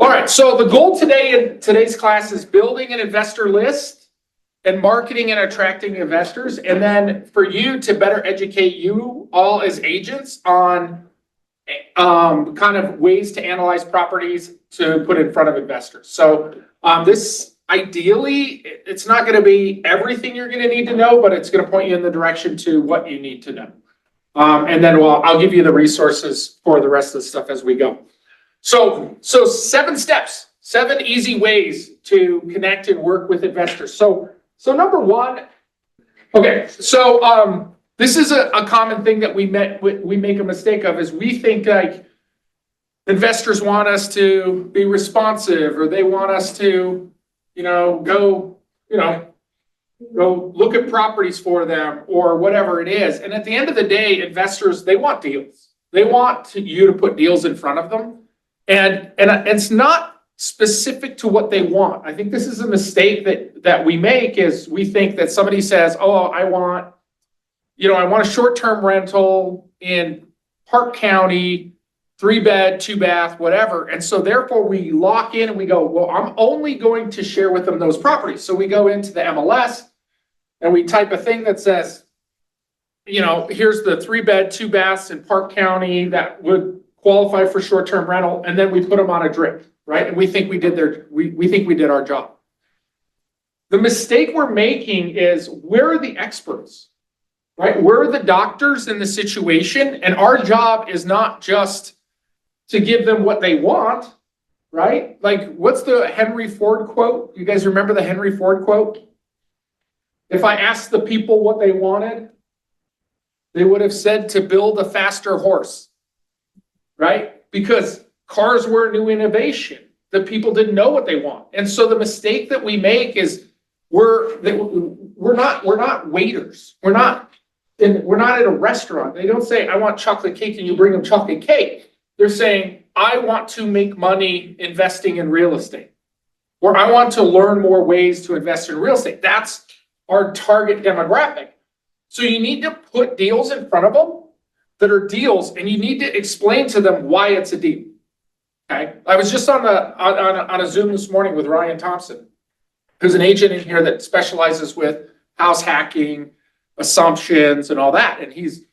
All right, so the goal today in today's class is building an investor list and marketing and attracting investors, and then for you to better educate you all as agents on kind of ways to analyze properties to put in front of investors. So this ideally, it's not going to be everything you're going to need to know, but it's going to point you in the direction to what you need to know. And then I'll give you the resources for the rest of the stuff as we go. So 7 steps, 7 easy ways to connect and work with investors. So number 1, okay, so this is a common thing that we make a mistake of, is we think like investors want us to be responsive, or they want us to, go look at properties for them or whatever it is. And at the end of the day, investors, they want deals. They want you to put deals in front of them. And it's not specific to what they want. I think this is a mistake that we make, is we think that somebody says, oh, I want a short-term rental in Park County, 3-bed, 2-bath, whatever. And so therefore we lock in and we go, well, I'm only going to share with them those properties. So we go into the MLS and we type a thing that says, here's the 3-bed, 2-baths in Park County that would qualify for short-term rental. And then we put them on a drip, right? And we think we did our job. The mistake we're making is, where are the experts, right? We're the doctors in the situation, and our job is not just to give them what they want, right? Like, what's the Henry Ford quote? You guys remember the Henry Ford quote? If I asked the people what they wanted, they would have said to build a faster horse, right? Because cars were a new innovation. The people didn't know what they want. And so the mistake that we make is we're not waiters. We're not at a restaurant. They don't say, I want chocolate cake, and you bring them chocolate cake. They're saying, I want to make money investing in real estate, or I want to learn more ways to invest in real estate. That's our target demographic. So you need to put deals in front of them that are deals, and you need to explain to them why it's a deal. Okay. I was just on a Zoom this morning with Ryan Thompson, who's an agent in here that specializes with house hacking, assumptions, and all that. And he's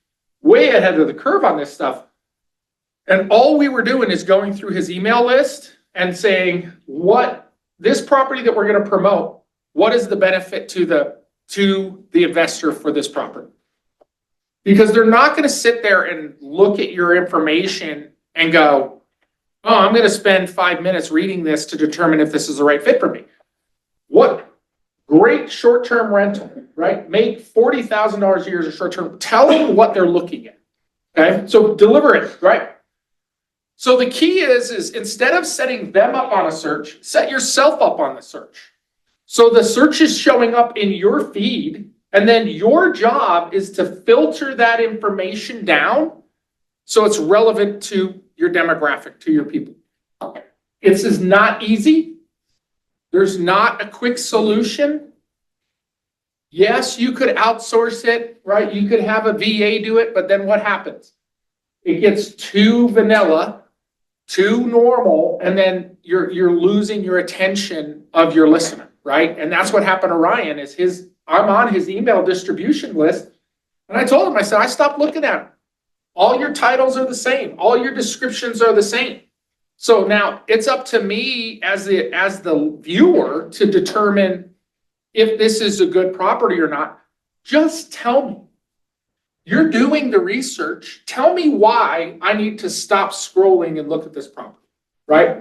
way ahead of the curve on this stuff. And all we were doing is going through his email list and saying, what this property that we're going to promote, what is the benefit to the investor for this property? Because they're not going to sit there and look at your information and go, oh, I'm going to spend 5 minutes reading this to determine if this is the right fit for me. What great short-term rental, right? Make $40,000 a year as a short-term. Tell them what they're looking at. Okay, so deliver it, right? So the key is instead of setting them up on a search, set yourself up on the search. So the search is showing up in your feed, and then your job is to filter that information down so it's relevant to your demographic, to your people. This is not easy. There's not a quick solution. Yes, you could outsource it, right? You could have a VA do it, but then what happens? It gets too vanilla, too normal, and then you're losing your attention of your listener, right? And that's what happened to Ryan. I'm on his email distribution list, and I told him, I said, I stopped looking at him. All your titles are the same. All your descriptions are the same. So now it's up to me as the viewer to determine if this is a good property or not. Just tell me. You're doing the research. Tell me why I need to stop scrolling and look at this property, right?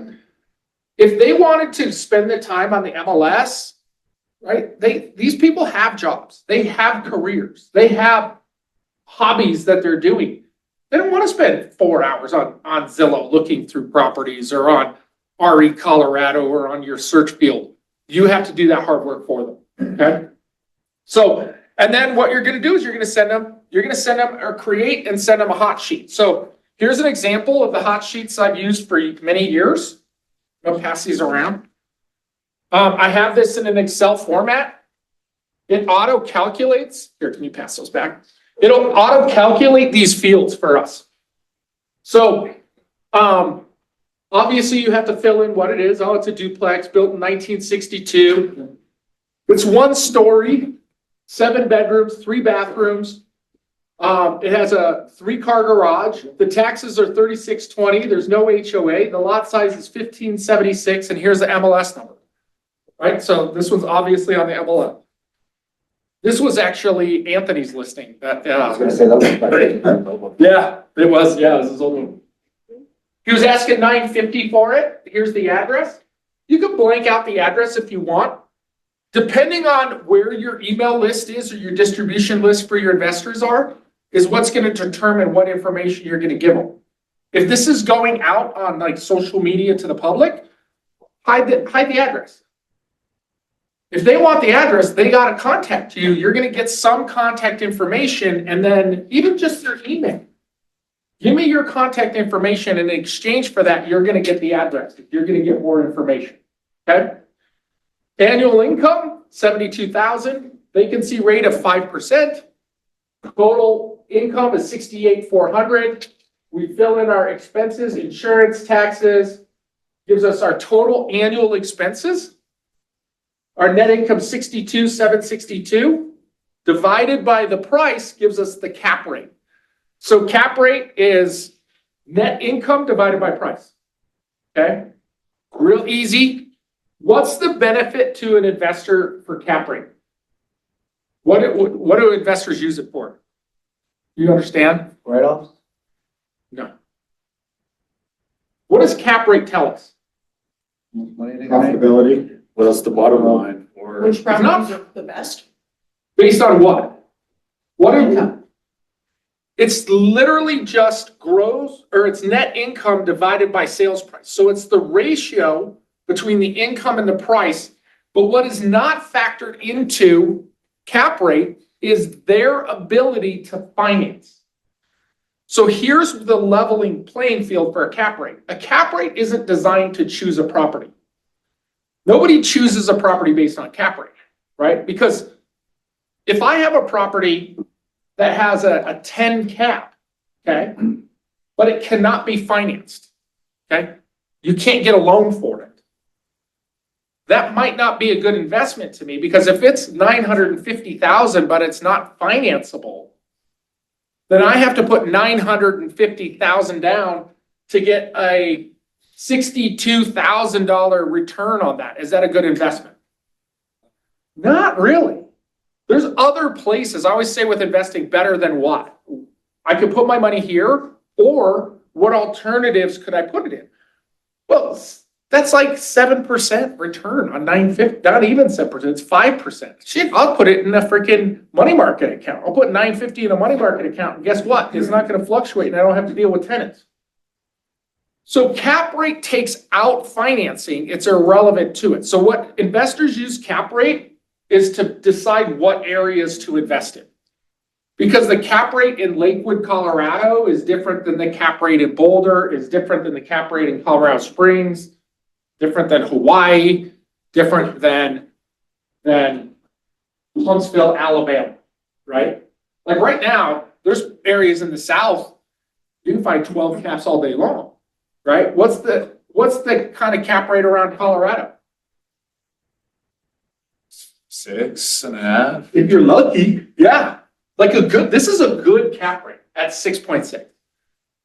If they wanted to spend the time on the MLS, right? These people have jobs. They have careers. They have hobbies that they're doing. They don't want to spend 4 hours on Zillow looking through properties, or on RE Colorado, or on your search field. You have to do that hard work for them. Okay. So, and then what you're going to do is you're going to send them or create and send them a hot sheet. So here's an example of the hot sheets I've used for many years. I'll pass these around. I have this in an Excel format. It auto calculates. Here, can you pass those back? It'll auto calculate these fields for us. So Obviously, you have to fill in what it is. Oh, it's a duplex built in 1962. It's 1 story, 7 bedrooms, 3 bathrooms. It has a 3-car garage. The taxes are $3620. There's no HOA. The lot size is 1576, and here's the MLS number. Right, so this one's obviously on the MLS. This was actually Anthony's listing. I was gonna say that was Yeah, it was. Yeah, this is old one. He was asking $950 for it. Here's the address. You can blank out the address if you want. Depending on where your email list is or your distribution list for your investors are, is what's going to determine what information you're going to give them. If this is going out on like social media to the public, hide the address. If they want the address, they got to contact you. You're going to get some contact information, and then even just their email. Give me your contact information, and in exchange for that, you're going to get the address. You're going to get more information. Okay. Annual income, 72,000. Vacancy rate of 5%. Total income is 68,400. We fill in our expenses, insurance, taxes, gives us our total annual expenses. Our net income 62,762 divided by the price gives us the cap rate. So cap rate is net income divided by price. Okay, real easy. What's the benefit to an investor for cap rate? What do investors use it for? You understand? Write-offs? No. What does cap rate tell us? Profitability. What else the bottom line? Or Which properties are the best? Based on what? It's literally just gross, or it's net income divided by sales price. So it's the ratio between the income and the price. But what is not factored into cap rate is their ability to finance. So here's the leveling playing field for a cap rate. A cap rate isn't designed to choose a property. Nobody chooses a property based on cap rate, right? Because if I have a property that has a 10 cap, okay, but it cannot be financed, okay? You can't get a loan for it. That might not be a good investment to me, because if it's 950,000 but it's not financeable, then I have to put 950,000 down to get a $62,000 return on that. Is that a good investment? Not really. There's other places. I always say with investing, better than what? I could put my money here, or what alternatives could I put it in? Well, that's like 7% return on 950, not even 7%, it's 5%. Shit, I'll put it in a freaking money market account. I'll put 950 in a money market account, and guess what? It's not going to fluctuate, and I don't have to deal with tenants. So cap rate takes out financing. It's irrelevant to it. So what investors use cap rate is to decide what areas to invest in. Because the cap rate in Lakewood, Colorado is different than the cap rate in Boulder, is different than the cap rate in Colorado Springs, different than Hawaii, different than Huntsville, Alabama, right? Like right now, there's areas in the South, you can find 12 caps all day long, right? What's the kind of cap rate around Colorado? 6.5. If you're lucky, yeah. Like this is a good cap rate at 6.6.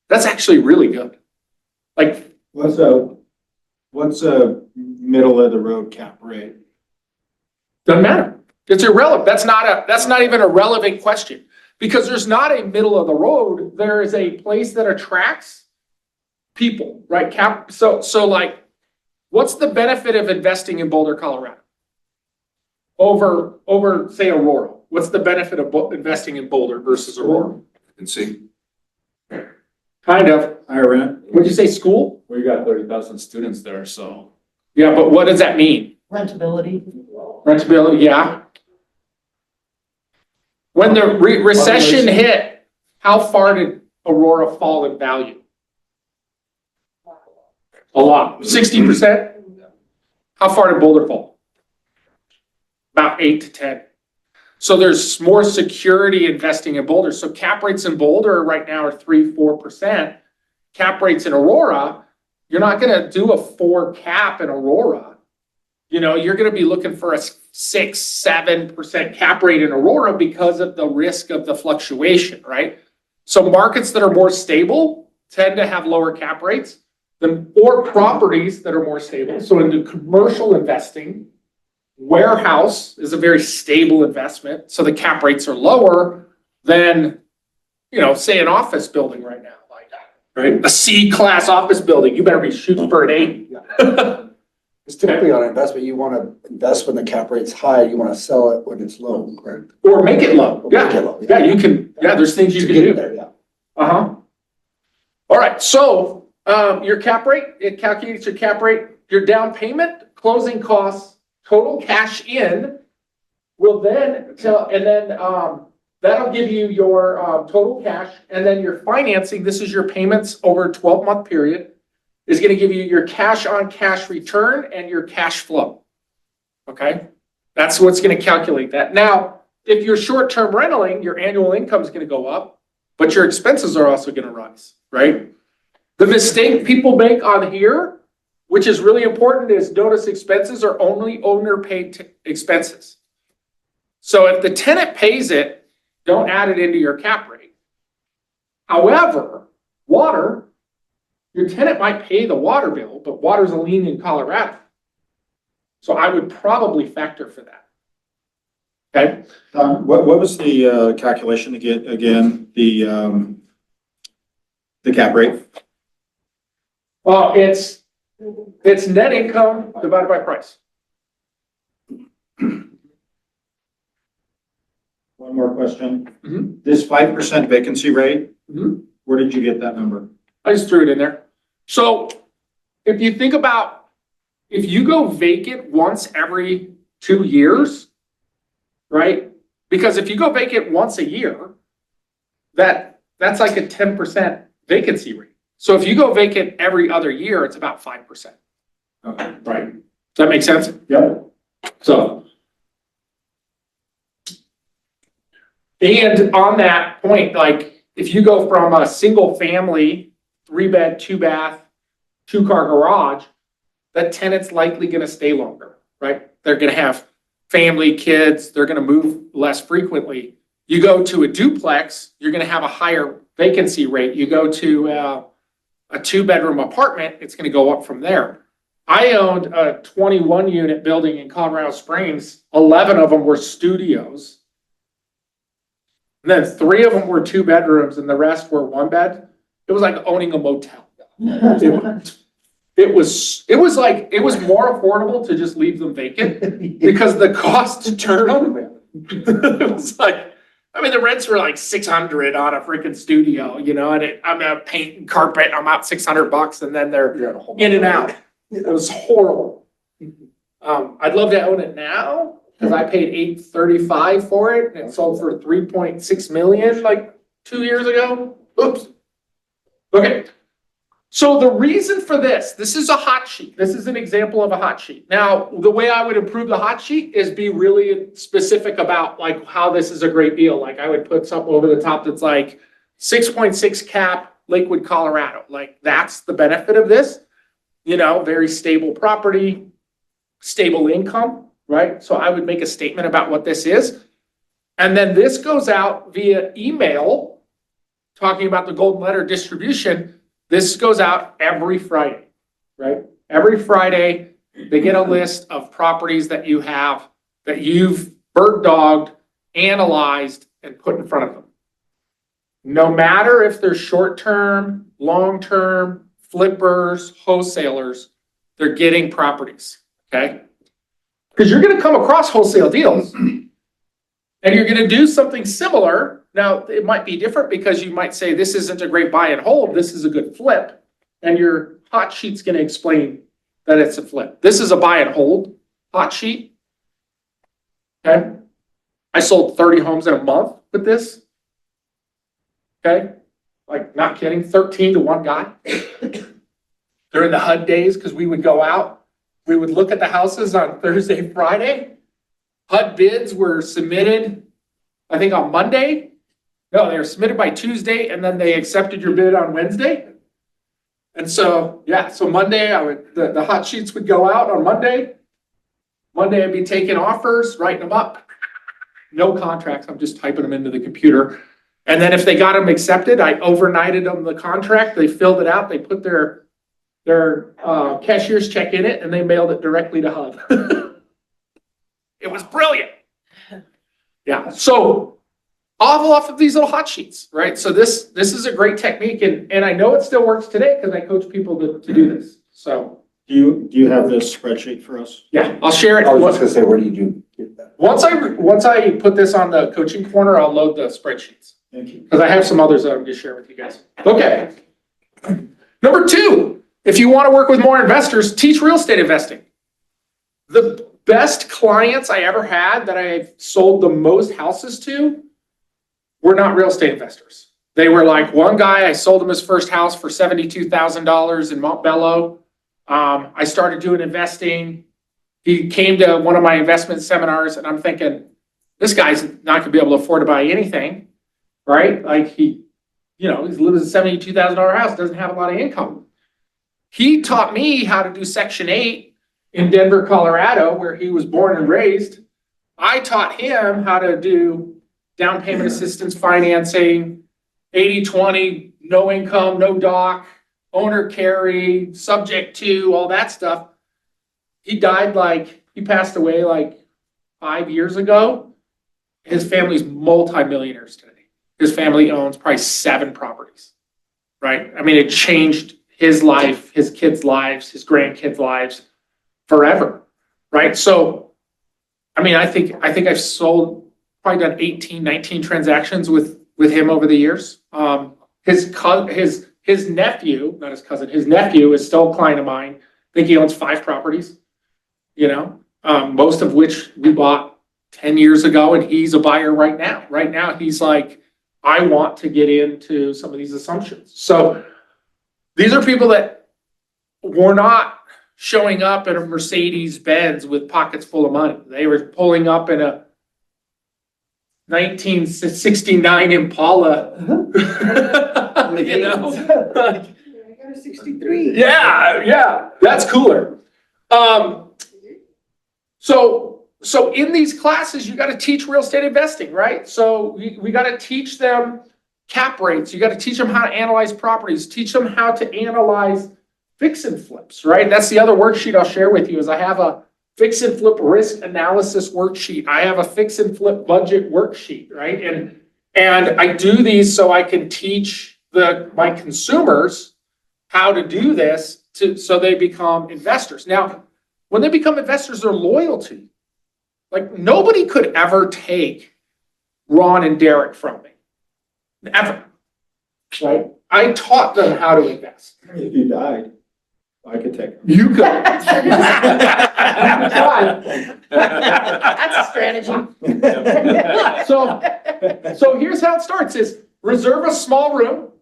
That's actually really good. Like, What's a middle of the road cap rate? doesn't matter. It's irrelevant. That's not even a relevant question, because there's not a middle of the road. There is a place that attracts people, right? So like, what's the benefit of investing in Boulder, Colorado? Over say Aurora. What's the benefit of investing in Boulder versus Aurora? And see, Kind of. Higher rent? Would you say school? we got 30,000 students there, so. Yeah, but what does that mean? Rentability. Rentability, yeah. When the recession hit, how far did Aurora fall in value? A lot, 60%? How far did Boulder fall? About 8 to 10. So there's more security investing in Boulder. So cap rates in Boulder right now are 3-4%. Cap rates in Aurora You're not gonna do a 4 cap in Aurora. You know, you're gonna be looking for a 6, 7% cap rate in Aurora because of the risk of the fluctuation, right? So markets that are more stable tend to have lower cap rates or properties that are more stable. So in the commercial investing, warehouse is a very stable investment. So the cap rates are lower than, you know, say an office building right now, like right? A C-class office building, you better be shooting for an 8. Because typically on investment, you want to invest when the cap rate's high, you want to sell it when it's low, correct? Or make it low. Or make it low, Yeah, you can, there's things you To can get do. it there, yeah. Uh-huh. All right, so your cap rate, it calculates your cap rate, your down payment, closing costs, total cash in will then tell, and then that'll give you your total cash, and then your financing, this is your payments over a 12-month period, is gonna give you your cash on cash return and your cash flow. Okay? That's what's gonna calculate that. Now, if you're short-term rentaling, your annual income is gonna go up, but your expenses are also gonna rise, right? The mistake people make on here, which is really important, is notice expenses are only owner-paid expenses. So if the tenant pays it, don't add it into your cap rate. However, water, your tenant might pay the water bill, but water's a lien in Colorado. So I would probably factor for that. Okay? What was the calculation to get, again, the cap rate? Well, it's net income divided by price. One more question. Mhm. This 5% vacancy rate, Mhm. where did you get that number? I just threw it in there. So if you think about, if you go vacant once every 2 years, right? Because if you go vacant once a year, that's like a 10% vacancy rate. So if you go vacant every other year, it's about 5%. Okay. Right. Does that make sense? Yep. So. And on that point, like if you go from a single family, 3-bed, 2-bath, 2-car garage, that tenant's likely gonna stay longer, right? They're gonna have family, kids, they're gonna move less frequently. You go to a duplex, you're gonna have a higher vacancy rate. You go to a 2-bedroom apartment, it's gonna go up from there. I owned a 21 unit building in Colorado Springs. 11 of them were studios. And then 3 of them were 2 bedrooms and the rest were 1 bed. It was like owning a motel. It was more affordable to just leave them vacant because the cost to turn them, it was like, I mean, the rents were like $600 on a freaking studio, you know, and I'm gonna paint and carpet, I'm out $600 and then they're in and out. It was horrible. I'd love to own it now because I paid $835 for it and it sold for $3.6 million like 2 years ago. Oops. Okay. So the reason for this is a hot sheet. This is an example of a hot sheet. Now, the way I would improve the hot sheet is be really specific about like how this is a great deal. Like I would put something over the top that's like 6.6 cap Lakewood, Colorado. Like that's the benefit of this, you know, very stable property, stable income, right? So I would make a statement about what this is. And then this goes out via email talking about the golden letter distribution. This goes out every Friday, right? Every Friday, they get a list of properties that you have, that you've bird dogged, analyzed, and put in front of them. No matter if they're short-term, long-term, flippers, wholesalers, they're getting properties, okay? Because you're gonna come across wholesale deals and you're gonna do something similar. Now, it might be different because you might say, this isn't a great buy and hold, this is a good flip. And your hot sheet's gonna explain that it's a flip. This is a buy and hold hot sheet. Okay? I sold 30 homes in a month with this. Okay? Like, not kidding, 13 to 1 guy. During the HUD days, because we would go out, we would look at the houses on Thursday, Friday. HUD bids were submitted, I think on Monday. No, they were submitted by Tuesday and then they accepted your bid on Wednesday. And so, yeah, so Monday the hot sheets would go out on Monday. Monday I'd be taking offers, writing them up. No contracts, I'm just typing them into the computer. And then if they got them accepted, I overnighted them the contract, they filled it out, they put their cashier's check in it, and they mailed it directly to HUD. It was brilliant. Yeah, so off of these little hot sheets, right? So this is a great technique, and I know it still works today because I coach people to do this. So Do you have this spreadsheet for us? yeah, I'll share it. I was just gonna say, where do you do that? Once I put this on the coaching corner, I'll load the spreadsheets Thank you. because I have some others that I'm gonna share with you guys. Okay. Number 2, if you want to work with more investors, teach real estate investing. The best clients I ever had that I've sold the most houses to were not real estate investors. They were like, one guy, I sold him his first house for $72,000 in Montbello. I started doing investing. He came to one of my investment seminars, and I'm thinking, this guy's not gonna be able to afford to buy anything, right? Like he lives in a $72,000 house, doesn't have a lot of income. He taught me how to do Section 8 in Denver, Colorado, where he was born and raised. I taught him how to do down payment assistance financing, 80-20, no income, no doc, owner carry, subject to, all that stuff. He passed away like 5 years ago. His family's multimillionaires today. His family owns probably 7 properties, right? I mean, it changed his life, his kids' lives, his grandkids' lives forever, right? So, I mean, I think I've sold, probably done 18, 19 transactions with him over the years. His nephew, not his cousin, his nephew is still a client of mine. I think he owns 5 properties, most of which we bought 10 years ago, and he's a buyer right now. Right now, he's like, I want to get into some of these assumptions. So these are people that were not showing up in a Mercedes Benz with pockets full of money. They were pulling up in a 1969 Impala. I got a 63. Yeah, that's cooler. So in these classes, you got to teach real estate investing, right? So we got to teach them cap rates. You got to teach them how to analyze properties, teach them how to analyze fix and flips, right? That's the other worksheet I'll share with you is I have a fix and flip risk analysis worksheet. I have a fix and flip budget worksheet, right? And I do these so I can teach my consumers how to do this so they become investors. Now, when they become investors, they're loyal to you. Like nobody could ever take Ron and Derek from me. Ever. Right? I taught them how to invest. If you died, I could take it. You could. That's a strategy. So here's how it starts is reserve a small room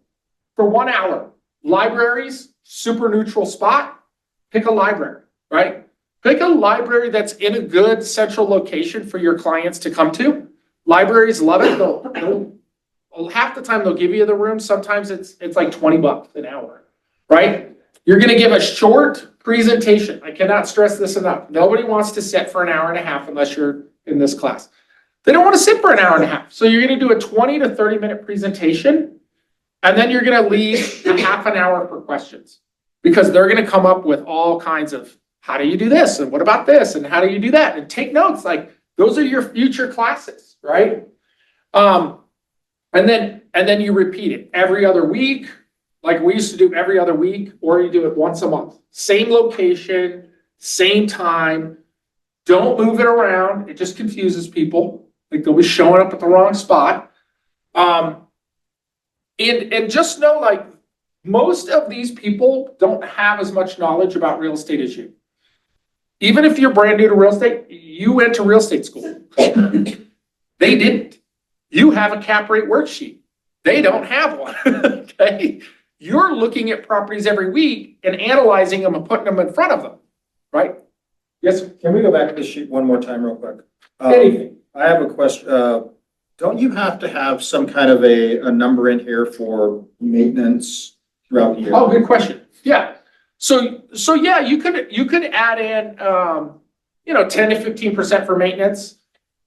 for 1 hour. Libraries, super neutral spot. Pick a library, right? Pick a library that's in a good central location for your clients to come to. Libraries love it. Half the time they'll give you the room. Sometimes it's like $20 an hour, right? You're going to give a short presentation. I cannot stress this enough. Nobody wants to sit for an hour and a half unless you're in this class. They don't want to sit for an hour and a half. So you're going to do a 20 to 30 minute presentation, and then you're going to leave a half an hour for questions because they're going to come up with all kinds of, how do you do this? And what about this? And how do you do that? And take notes. Like those are your future classes, right? And then you repeat it every other week. Like we used to do every other week, or you do it once a month. Same location, same time. Don't move it around. It just confuses people. Like they'll be showing up at the wrong spot. And just know, like, most of these people don't have as much knowledge about real estate as you. Even if you're brand new to real estate, you went to real estate school. They didn't. You have a cap rate worksheet. They don't have one. Okay? You're looking at properties every week and analyzing them and putting them in front of them, right? Yes. Can we go back to the sheet one more time real quick? Anything. I have a question. Don't you have to have some kind of a number in here for maintenance throughout the year? Oh, good question. Yeah, so yeah, you could add in, 10 to 15% for maintenance.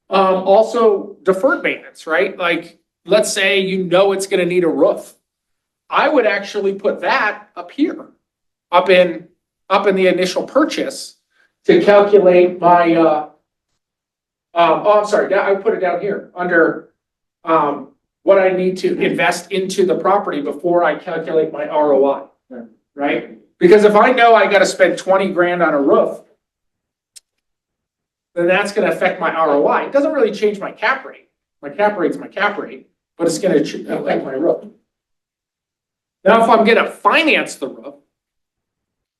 Also deferred maintenance, right? Like, let's say it's gonna need a roof. I would actually put that up here, up in the initial purchase to calculate my, I'm sorry, I would put it down here under, what I need to invest into the property before I calculate my ROI, right? Because if I know I gotta spend 20 grand on a roof, then that's gonna affect my ROI. It doesn't really change my cap rate. My cap rate's my cap rate, but it's gonna affect my roof. Now, if I'm gonna finance the roof,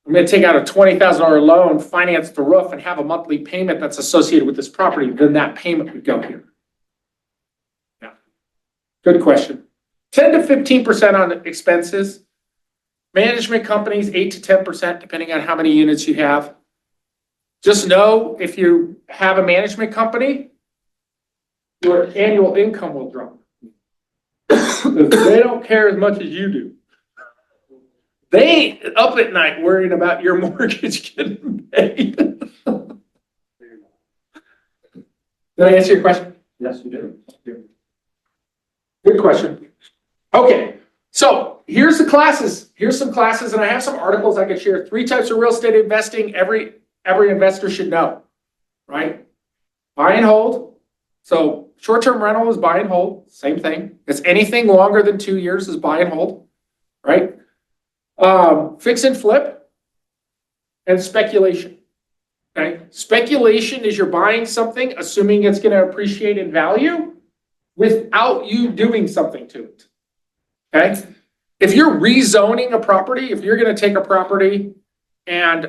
I'm gonna take out a $20,000 loan, finance the roof, and have a monthly payment that's associated with this property, then that payment would go here. Yeah, good question. 10 to 15% on expenses. Management companies, 8 to 10%, depending on how many units you have. Just know if you have a management company, your annual income will drop. They don't care as much as you do. They ain't up at night worrying about your mortgage getting paid. Did I answer your question? Yes, you did. Good question. Okay, so here's the classes. Here's some classes, and I have some articles I could share. 3 types of real estate investing every investor should know, right? Buy and hold. So short-term rental is buy and hold, same thing. It's anything longer than 2 years is buy and hold, right? Fix and flip and speculation. Okay, speculation is you're buying something, assuming it's going to appreciate in value without you doing something to it. Okay, if you're rezoning a property, if you're going to take a property and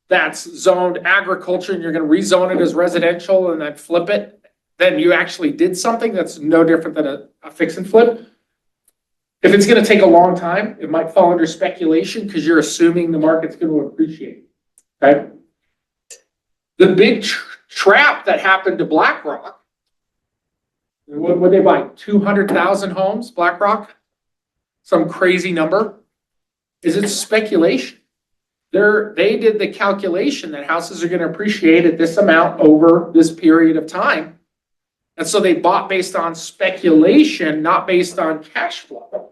that's zoned agriculture and you're going to rezone it as residential and then flip it, then you actually did something that's no different than a fix and flip. If it's going to take a long time, it might fall under speculation because you're assuming the market's going to appreciate. Okay. The big trap that happened to BlackRock, what would they buy? 200,000 homes, BlackRock? Some crazy number. Is it speculation? They did the calculation that houses are going to appreciate at this amount over this period of time. And so they bought based on speculation, not based on cash flow.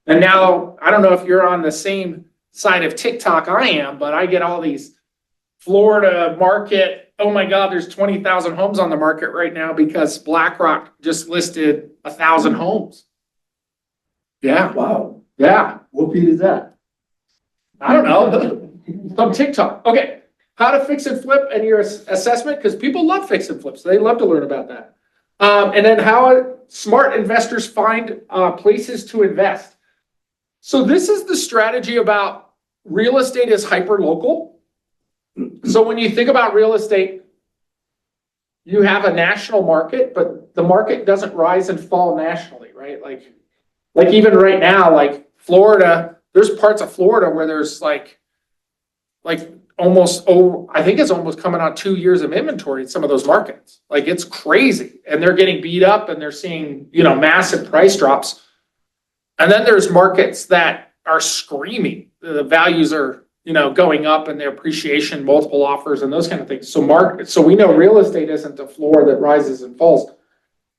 And now, I don't know if you're on the same side of TikTok I am, but I get all these Florida market, oh my God, there's 20,000 homes on the market right now because BlackRock just listed 1,000 homes. Yeah, Wow. yeah. What beat is that? I don't know. Some TikTok. Okay. How to fix and flip and your assessment, because people love fix and flips. They love to learn about that. And then how smart investors find places to invest. So this is the strategy about real estate is hyper local. So when you think about real estate, you have a national market, but the market doesn't rise and fall nationally, right? Like even right now, like Florida, there's parts of Florida where there's like almost, I think it's almost coming on 2 years of inventory in some of those markets. Like it's crazy. And they're getting beat up and they're seeing, massive price drops. And then there's markets that are screaming. The values are, going up and their appreciation, multiple offers and those kind of things. So we know real estate isn't a floor that rises and falls.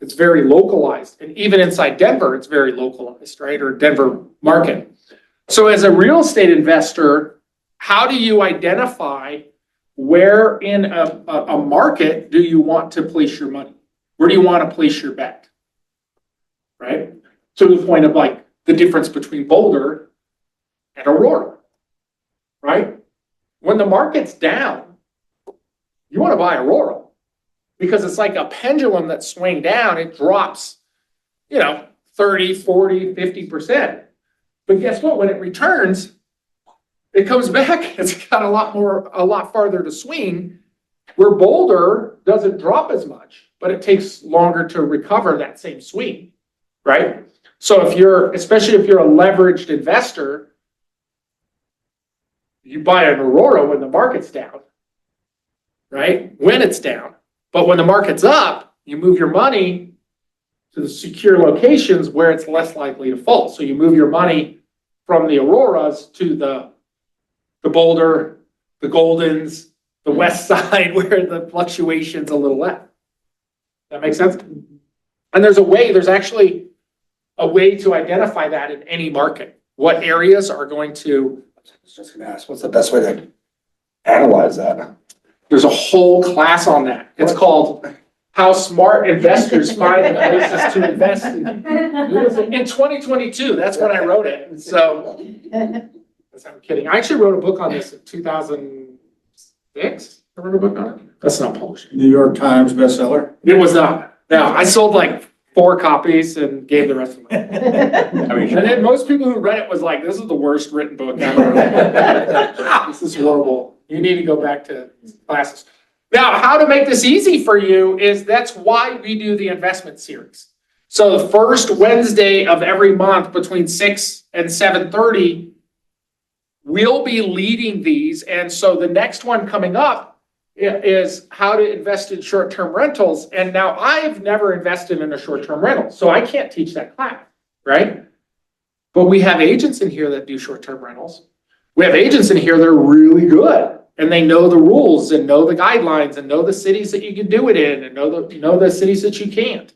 It's very localized. And even inside Denver, it's very localized, right? Or Denver market. So as a real estate investor, how do you identify where in a market do you want to place your money? Where do you want to place your bet? Right? To the point of like the difference between Boulder and Aurora, right? When the market's down, you want to buy Aurora because it's like a pendulum that's swing down. It drops, 30, 40, 50%. But guess what? When it returns, it comes back. It's got a lot farther to swing, where Boulder doesn't drop as much, but it takes longer to recover that same swing, right? So especially if you're a leveraged investor, you buy an Aurora when the market's down, right? When it's down. But when the market's up, you move your money to the secure locations where it's less likely to fall. So you move your money from the Auroras to the the Boulder, the Goldens, the West Side, where the fluctuation's a little less. That makes sense? And there's actually a way to identify that in any market. What areas are going to, I was just gonna ask, what's the best way to analyze that? there's a whole class on that. It's called How Smart Investors Find Places to Invest in. It was in 2022, that's when I wrote it. So, I'm kidding. I actually wrote a book on this in 2006. I wrote a book on it. That's not published. New York Times bestseller. It was not. No, I sold like 4 copies and gave the rest of them. And then most people who read it was like, this is the worst written book ever. This is horrible. You need to go back to classes. Now, how to make this easy for you is that's why we do the investment series. So the first Wednesday of every month between 6 and 7:30, we'll be leading these. And so the next one coming up is how to invest in short-term rentals. And now I've never invested in a short-term rental, so I can't teach that class, right? But we have agents in here that do short-term rentals. We have agents in here that are really good, and they know the rules and know the guidelines and know the cities that you can do it in and know the cities that you can't.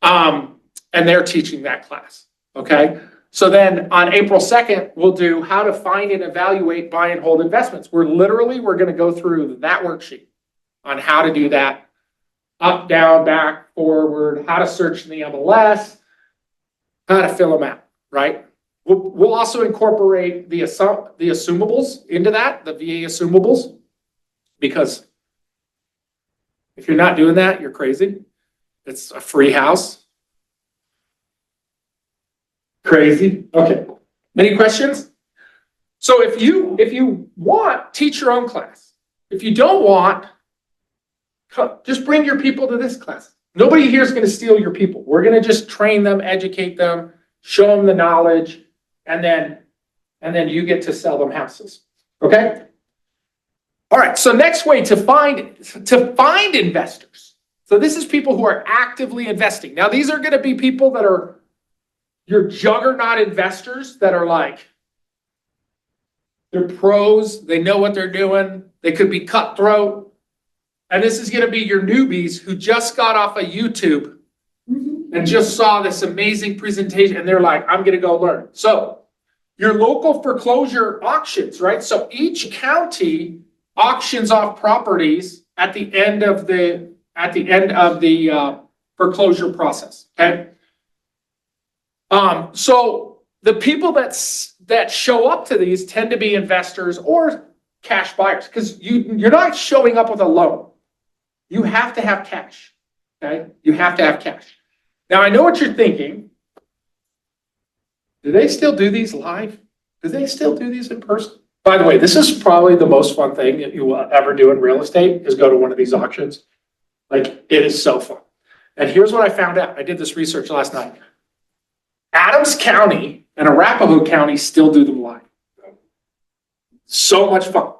And they're teaching that class, okay? So then on April 2nd, we'll do how to find and evaluate buy and hold investments. We're going to go through that worksheet on how to do that. Up, down, back, forward, how to search in the MLS, how to fill them out, right? We'll also incorporate the assumables into that, the VA assumables, because if you're not doing that, you're crazy. It's a free house. Crazy. Okay. Any questions? So if you want, teach your own class. If you don't want, just bring your people to this class. Nobody here is going to steal your people. We're going to just train them, educate them, show them the knowledge, and then you get to sell them houses. Okay? All right. So next way to find investors. So this is people who are actively investing. Now these are going to be people that are your juggernaut investors that are like, they're pros, they know what they're doing, they could be cutthroat. And this is gonna be your newbies who just got off of YouTube and just saw this amazing presentation and they're like, I'm gonna go learn. So your local foreclosure auctions, right? So each county auctions off properties at the end of the foreclosure process, okay? So the people that show up to these tend to be investors or cash buyers because you're not showing up with a loan. You have to have cash, okay? You have to have cash. Now, I know what you're thinking. Do they still do these live? Do they still do these in person? By the way, this is probably the most fun thing that you will ever do in real estate is go to one of these auctions. Like, it is so fun. And here's what I found out. I did this research last night. Adams County and Arapahoe County still do them live. So much fun.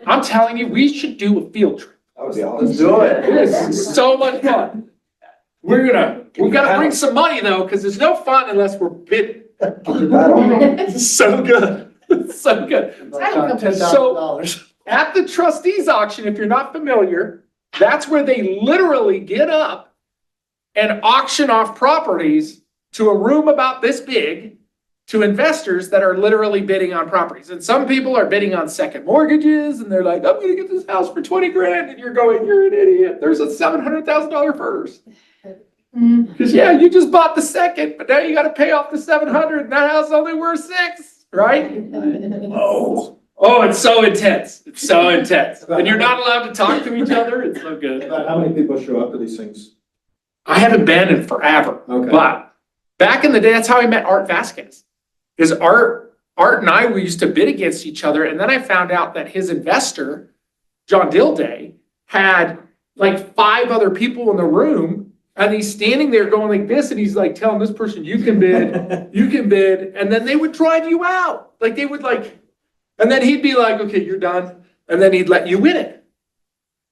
I'm telling you, we should do a field trip. That would be awesome. Let's do it. It is so much fun. We gotta bring some money though, because there's no fun unless we're bidding. It's so good. It's so good. So at the trustees auction, if you're not familiar, that's where they literally get up and auction off properties to a room about this big to investors that are literally bidding on properties. And some people are bidding on second mortgages and they're like, I'm gonna get this house for 20 grand. And you're going, you're an idiot. There's a $700,000 first. Because yeah, you just bought the second, but now you gotta pay off the 700 and that house only worth 6, right? Oh, it's so intense. It's so intense. And you're not allowed to talk to each other. It's so good. About how many people show up to these things? I haven't been in forever, Okay. but back in the day, that's how I met Art Vasquez. Is Art and I, we used to bid against each other. And then I found out that his investor, John Dilday, had like 5 other people in the room. And he's standing there going like this. And he's like telling this person, you can bid, you can bid. And then they would drive you out. Like they would like, and then he'd be like, okay, you're done. And then he'd let you win it.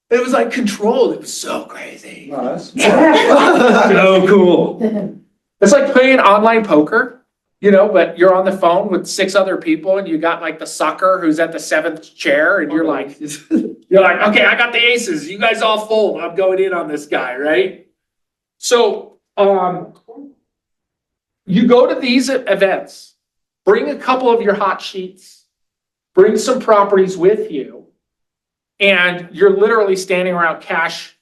It was like controlled. It was so crazy. No, that's. So cool. It's like playing online poker. you know, but you're on the phone with 6 other people and you got like the sucker who's at the 7th chair and you're like, okay, I got the aces. You guys all fold. I'm going in on this guy, right? So, you go to these events, bring a couple of your hot sheets, bring some properties with you, and you're literally standing around cash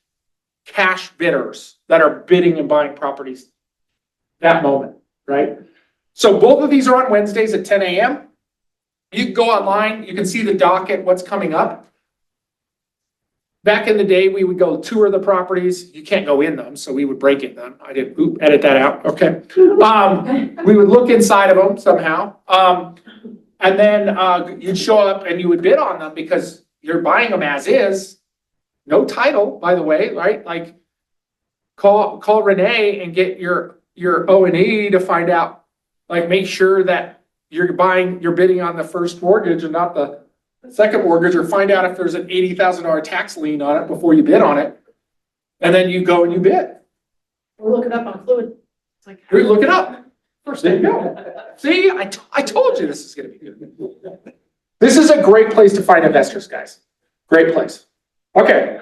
bidders that are bidding and buying properties that moment, right? So both of these are on Wednesdays at 10 a.m. You can go online, you can see the docket, what's coming up. Back in the day, we would go tour the properties. You can't go in them, so we would break in them. I did, edit that out, okay. We would look inside of them somehow. And then you'd show up and you would bid on them because you're buying them as is. No title, by the way, right? Like call Renee and get your O&E to find out, like make sure that you're bidding on the first mortgage and not the second mortgage, or find out if there's an $80,000 tax lien on it before you bid on it. And then you go and you bid. We'll look it up on Fluid. It's like. You look it up. There you go. See, I told you this is gonna be good. This is a great place to find investors, guys. Great place. Okay.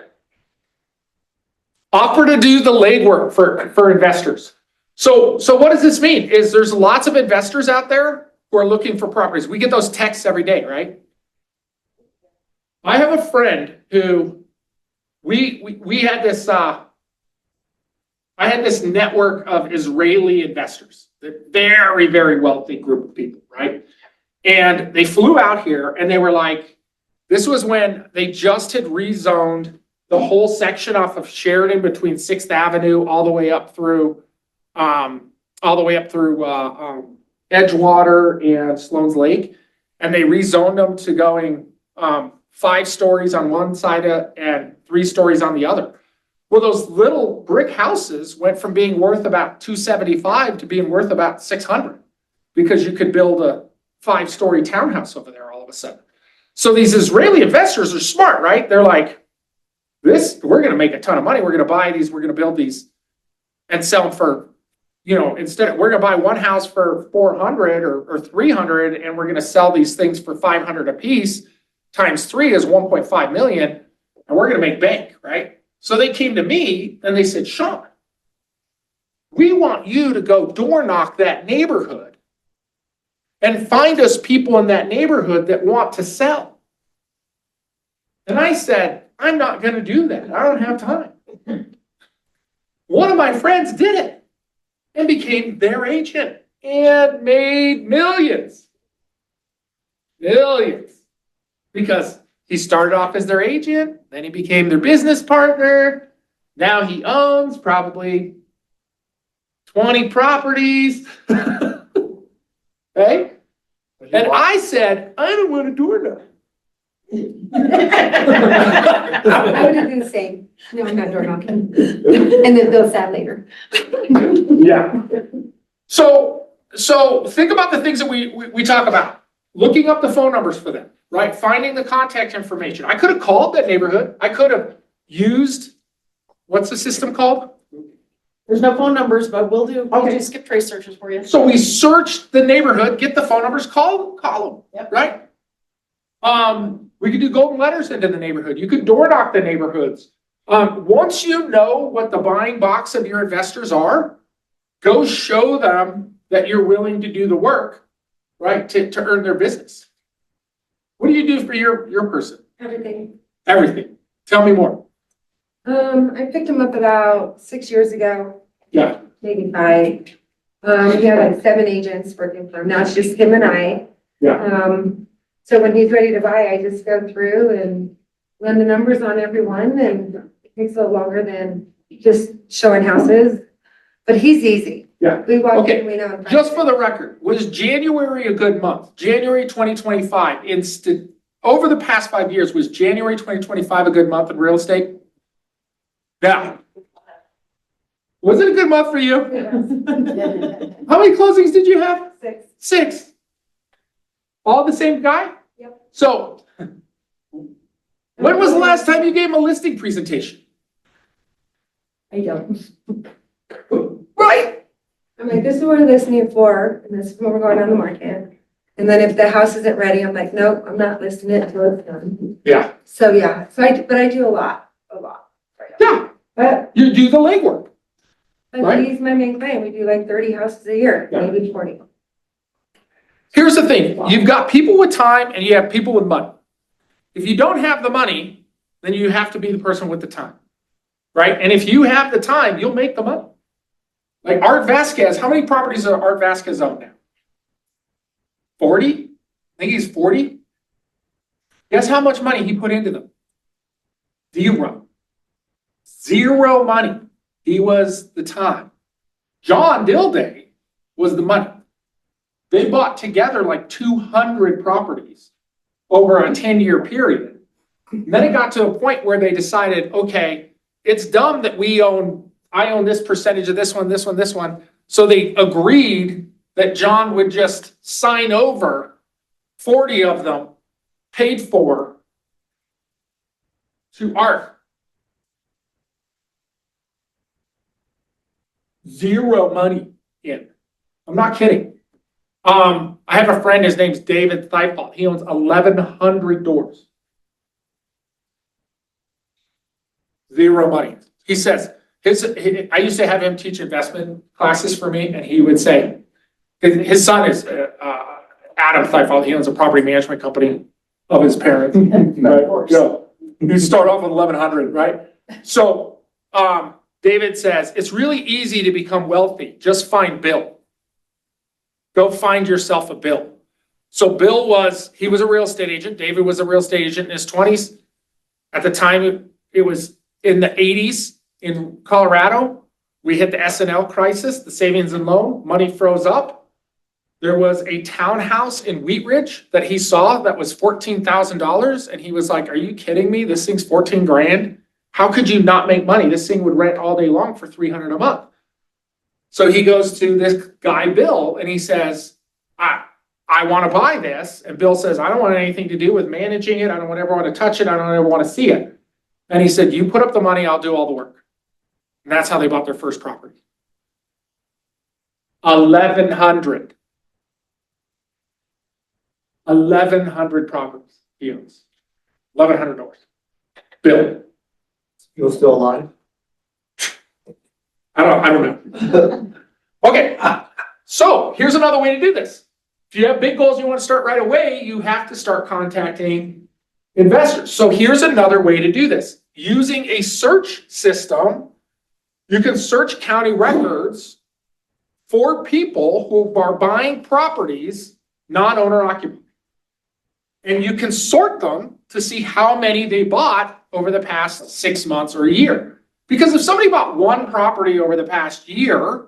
Offer to do the legwork for investors. So what does this mean? Is there's lots of investors out there who are looking for properties. We get those texts every day, right? I have a friend who we had this I had this network of Israeli investors, a very, very wealthy group of people, right? And they flew out here and they were like, this was when they just had rezoned the whole section off of Sheridan between 6th Avenue all the way up through Edgewater and Sloan's Lake. And they rezoned them to going 5 stories on one side and 3 stories on the other. Well, those little brick houses went from being worth about $275 to being worth about $600 because you could build a 5-story townhouse over there all of a sudden. So these Israeli investors are smart, right? They're like, we're going to make a ton of money. We're going to buy these. We're going to build these and sell them for, instead we're going to buy one house for 400 or 300, and we're going to sell these things for 500 a piece. Times 3 is 1.5 million, and we're going to make bank, right? So they came to me and they said, Sean, we want you to go door knock that neighborhood and find us people in that neighborhood that want to sell. And I said, I'm not going to do that. I don't have time. One of my friends did it and became their agent and made millions. Because he started off as their agent, then he became their business partner. Now he owns probably 20 properties. Right? And I said, I don't want to do it. I would have done the same. No, I'm not door knocking. And then feel sad later. Yeah. So think about the things that we talk about. Looking up the phone numbers for them, right? Finding the contact information. I could have called that neighborhood. I could have used, what's the system called? There's no phone numbers, but we'll do Okay. skip trace searches for you. So we searched the neighborhood, get the phone numbers, call them, Yep. right? We could do golden letters into the neighborhood. You could door knock the neighborhoods. Once you know what the buying box of your investors are, go show them that you're willing to do the work, right, to earn their business. What do you do for your person? Everything. Everything. Tell me more. I picked him up about 6 years ago, Yeah. maybe 5. He had like 7 agents working for him. Now it's just him and I. Yeah. So when he's ready to buy, I just go through and run the numbers on everyone, and it takes a little longer than just showing houses. But he's easy. Yeah. We walk Okay. in, we know. Just for the record, was January a good month? January 2025, over the past 5 years, was January 2025 a good month in real estate? Yeah. Was it a good month for you? How many closings did you have? 6. 6. All the same guy? Yep. So, when was the last time you gave him a listing presentation? I don't. Right? I'm like, this is what we're listing it for, and this is what we're going on the market. And then if the house isn't ready, I'm like, nope, I'm not listing it until it's done. Yeah, So, yeah, but I do a lot. yeah, But, you do the legwork. Right. he's my main client, we do like 30 houses a year, Yeah. maybe 40. Here's the thing, you've got people with time and you have people with money. If you don't have the money, then you have to be the person with the time, right? And if you have the time, you'll make the money. Like Art Vasquez, how many properties are Art Vasquez own now? 40? I think he's 40. Guess how much money he put into them? Zero money. He was the time. John Dilday was the money. They bought together like 200 properties over a 10-year period. And then it got to a point where they decided, okay, it's dumb that I own this percentage of this one, this one, this one. So they agreed that John would just sign over 40 of them, paid for, to Art. Zero money in. I'm not kidding. I have a friend, his name's David Thiefel. He owns 1,100 doors. Zero money. He says, I used to have him teach investment classes for me, and he would say, his son is Adam Thiefel. He owns a property management company of his parents. Right? Yeah. You start off with 1,100, right? So David says, it's really easy to become wealthy. Just find Bill. Go find yourself a Bill. So Bill was a real estate agent. David was a real estate agent in his 20s. At the time, it was in the 80s in Colorado. We hit the S&L crisis, the savings and loan, money froze up. There was a townhouse in Wheat Ridge that he saw that was $14,000. And he was like, are you kidding me? This thing's 14 grand. How could you not make money? This thing would rent all day long for $300 a month. So he goes to this guy, Bill, and he says, I want to buy this. And Bill says, I don't want anything to do with managing it. I don't ever want to touch it. I don't ever want to see it. And he said, you put up the money, I'll do all the work. And that's how they bought their first property. 1,100. 1,100 properties he owns. $1,100. Bill. You're still alive? I don't know. Okay, so here's another way to do this. If you have big goals you want to start right away, you have to start contacting investors. So here's another way to do this. Using a search system, you can search county records for people who are buying properties non-owner occupied. And you can sort them to see how many they bought over the past 6 months or a year. Because if somebody bought one property over the past year,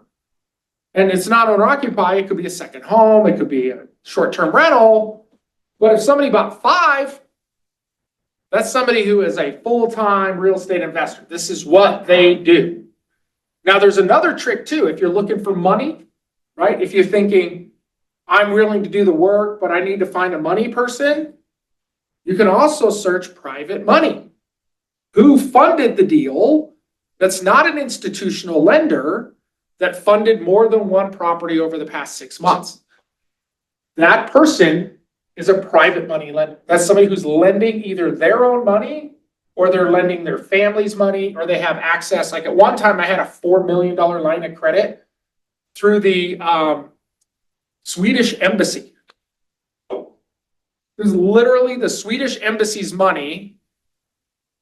and it's not owner occupied, it could be a second home, it could be a short-term rental. But if somebody bought 5, that's somebody who is a full-time real estate investor. This is what they do. Now, there's another trick too. If you're looking for money, right? If you're thinking, I'm willing to do the work, but I need to find a money person, you can also search private money. Who funded the deal? That's not an institutional lender that funded more than one property over the past 6 months. That person is a private money lender. That's somebody who's lending either their own money or they're lending their family's money, or they have access. Like at one time I had a $4 million line of credit through the Swedish embassy. It was literally the Swedish embassy's money.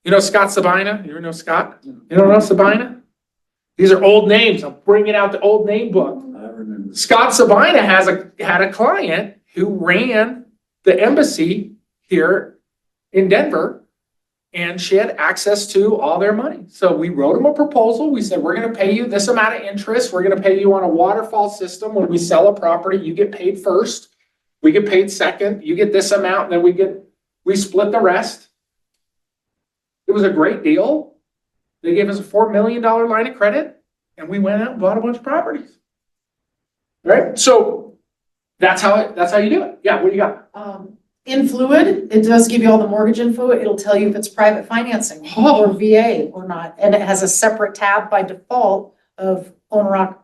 You know Scott Sabina? You ever know Scott? You don't know Sabina? These are old names. I'm bringing out the old name book. I remember. Scott Sabina had a client who ran the embassy here in Denver, and she had access to all their money. So we wrote them a proposal. We said, we're going to pay you this amount of interest. We're going to pay you on a waterfall system. When we sell a property, you get paid first. We get paid second. You get this amount, and then we split the rest. It was a great deal. They gave us a $4 million line of credit, and we went out and bought a bunch of properties. Right? So that's how you do it. Yeah, what do you got? In Fluid, it does give you all the mortgage info. It'll tell you if it's private financing or VA or not. And it has a separate tab by default of owner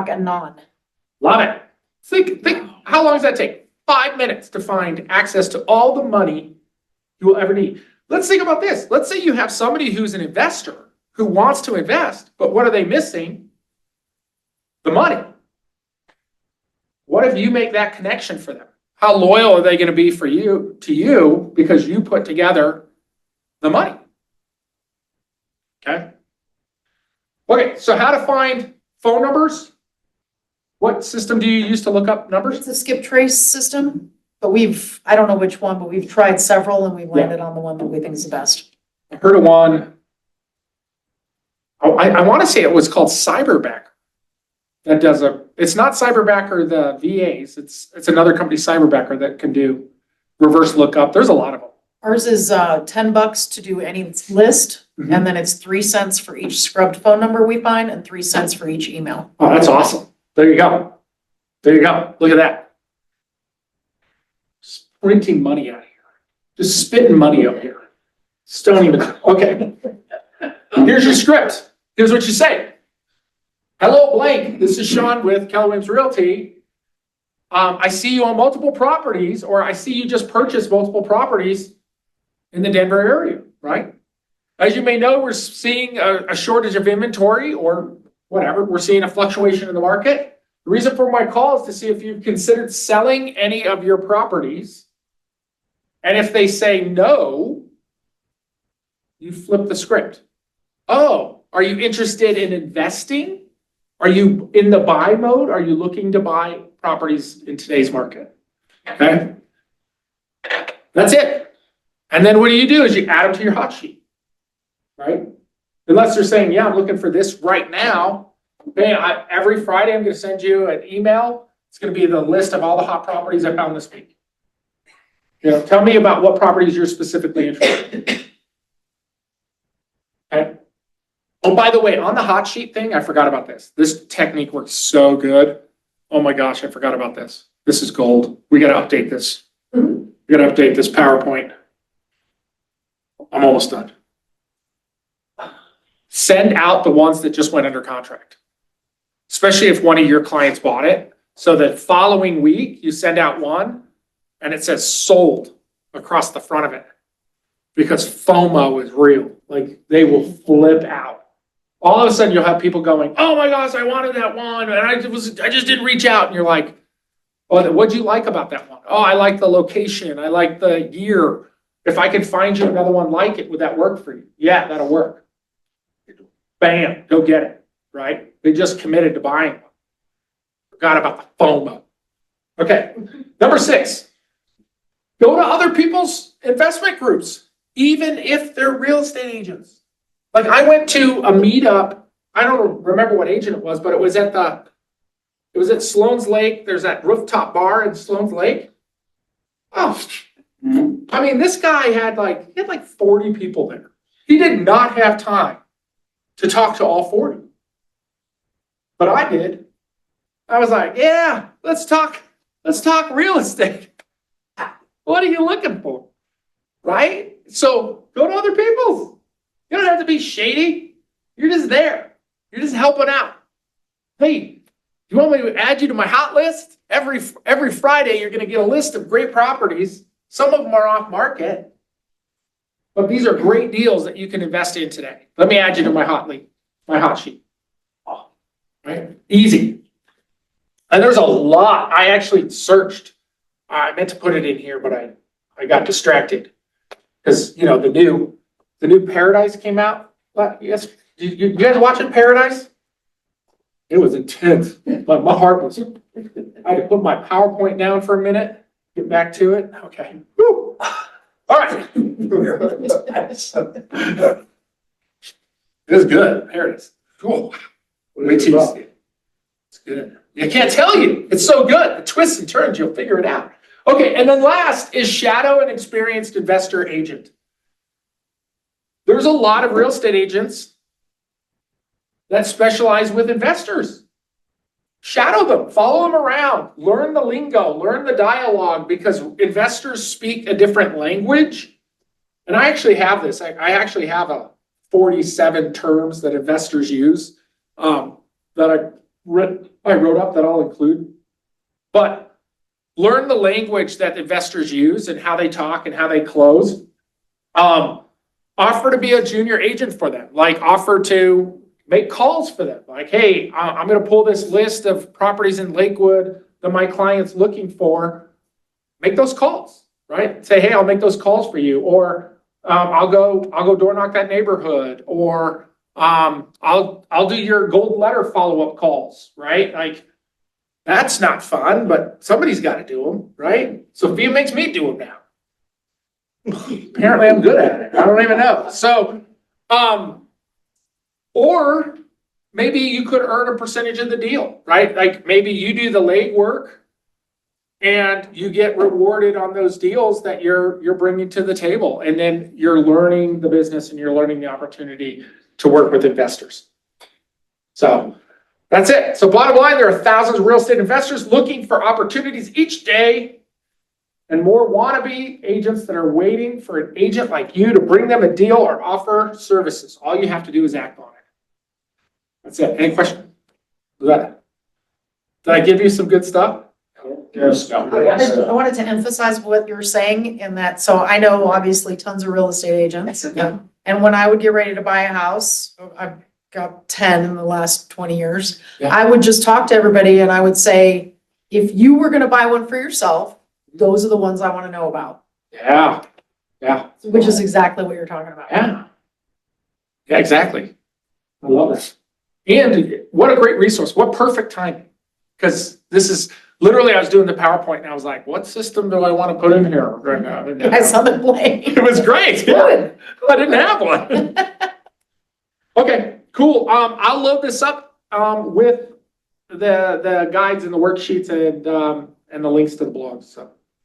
and non. Love it. Think, how long does that take? 5 minutes to find access to all the money you will ever need. Let's think about this. Let's say you have somebody who's an investor who wants to invest, but what are they missing? The money. What if you make that connection for them? How loyal are they going to be to you because you put together the money? Okay. Okay, so how to find phone numbers? What system do you use to look up numbers? It's a skip trace system, but I don't know which one, but we've tried several and we've landed on the one that we think is the best. I heard of one. I want to say it was called Cyberbacker. That does it's not Cyberbacker, the VAs. It's another company, Cyberbacker, that can do reverse lookup. There's a lot of them. Ours is $10 to do any list, Mhm. and then it's 3 cents for each scrubbed phone number we find and 3 cents for each email. Oh, that's awesome. There you go. There you go. Look at that. Just printing money out of here. Just spitting money out here. Don't even, okay. Here's your script. Here's what you say. Hello, blank. This is Sean with Keller Williams Realty. I see you on multiple properties, or I see you just purchased multiple properties in the Denver area, right? As you may know, we're seeing a shortage of inventory or whatever. We're seeing a fluctuation in the market. The reason for my call is to see if you've considered selling any of your properties. And if they say no, you flip the script. Oh, are you interested in investing? Are you in the buy mode? Are you looking to buy properties in today's market? Okay. That's it. And then what do? Is you add them to your hot sheet, right? Unless they're saying, yeah, I'm looking for this right now. Okay, every Friday I'm going to send you an email. It's going to be the list of all the hot properties I found this week. Tell me about what properties you're specifically interested in. Okay. Oh, by the way, on the hot sheet thing, I forgot about this. This technique works so good. Oh my gosh, I forgot about this. This is gold. We got to update this. We got to update this PowerPoint. I'm almost done. Send out the ones that just went under contract, especially if one of your clients bought it. So that following week, you send out one and it says sold across the front of it, because FOMO is real. Like, they will flip out. All of a sudden you'll have people going, oh my gosh, I wanted that one, and I just didn't reach out. And you're like, well, what'd you like about that one? Oh, I like the location. I like the year. If I could find you another one like it, would that work for you? Yeah, that'll work. Bam, go get it, right? They just committed to buying one. Forgot about the FOMO. Okay, number 6, go to other people's investment groups, even if they're real estate agents. Like, I went to a meetup. I don't remember what agent it was, but it was at Sloan's Lake. There's that rooftop bar in Sloan's Lake. Oh, I mean, this guy had like 40 people there. He did not have time to talk to all 40. But I did. I was like, yeah, let's talk real estate. What are you looking for? Right? So go to other people's. You don't have to be shady. You're just there. You're just helping out. Hey, you want me to add you to my hot list? Every Friday, you're going to get a list of great properties. Some of them are off market, but these are great deals that you can invest in today. Let me add you to my hot sheet. Oh, right? Easy. And there's a lot. I actually searched. I meant to put it in here, but I got distracted because, the new Paradise came out. Yes, you guys watching Paradise? It was intense. But my heart was. I had to put my PowerPoint down for a minute. Get back to it. Okay. Woo. All right. It is good. There it is. Cool. Wait till you see it. It's good. I can't tell you. It's so good. The twists and turns, you'll figure it out. Okay, and then last is shadow an experienced investor agent. There's a lot of real estate agents that specialize with investors. Shadow them, follow them around, learn the lingo, learn the dialogue, because investors speak a different language. And I actually have this. I actually have a 47 terms that investors use. The that I wrote up that I'll include. But learn the language that investors use and how they talk and how they close. Offer to be a junior agent for them, like offer to make calls for them. Like, hey, I'm going to pull this list of properties in Lakewood that my client's looking for. Make those calls, right? Say, hey, I'll make those calls for you. Or I'll go door knock that neighborhood, or I'll do your gold letter follow-up calls, right? Like, that's not fun, but somebody's got to do them, right? Sophia makes me do them now. Apparently I'm good at it. I don't even know. So, or maybe you could earn a percentage of the deal, right? Like maybe you do the legwork and you get rewarded on those deals that you're bringing to the table. And then you're learning the business and you're learning the opportunity to work with investors. So that's it. So bottom line, there are thousands of real estate investors looking for opportunities each day, and more wannabe agents that are waiting for an agent like you to bring them a deal or offer services. All you have to do is act on it. That's it. Any questions? Did I give you some good stuff? Yes. I wanted to emphasize what you're saying in that, so I know obviously tons of real estate agents. Yeah. And when I would get ready to buy a house, I've got 10 in the last 20 years. Yeah. I would just talk to everybody and I would say, if you were gonna buy one for yourself, those are the ones I wanna know about, Yeah. Yeah. which is exactly what you're talking about. Yeah. Yeah, exactly. I love it. And what a great resource. What perfect timing. Because this is literally, I was doing the PowerPoint and I was like, what system do I want to put in here right now? I saw the play. It was great. Yeah. I didn't have one. Okay, cool. I'll load this up with the guides and the worksheets and the links to the blogs. So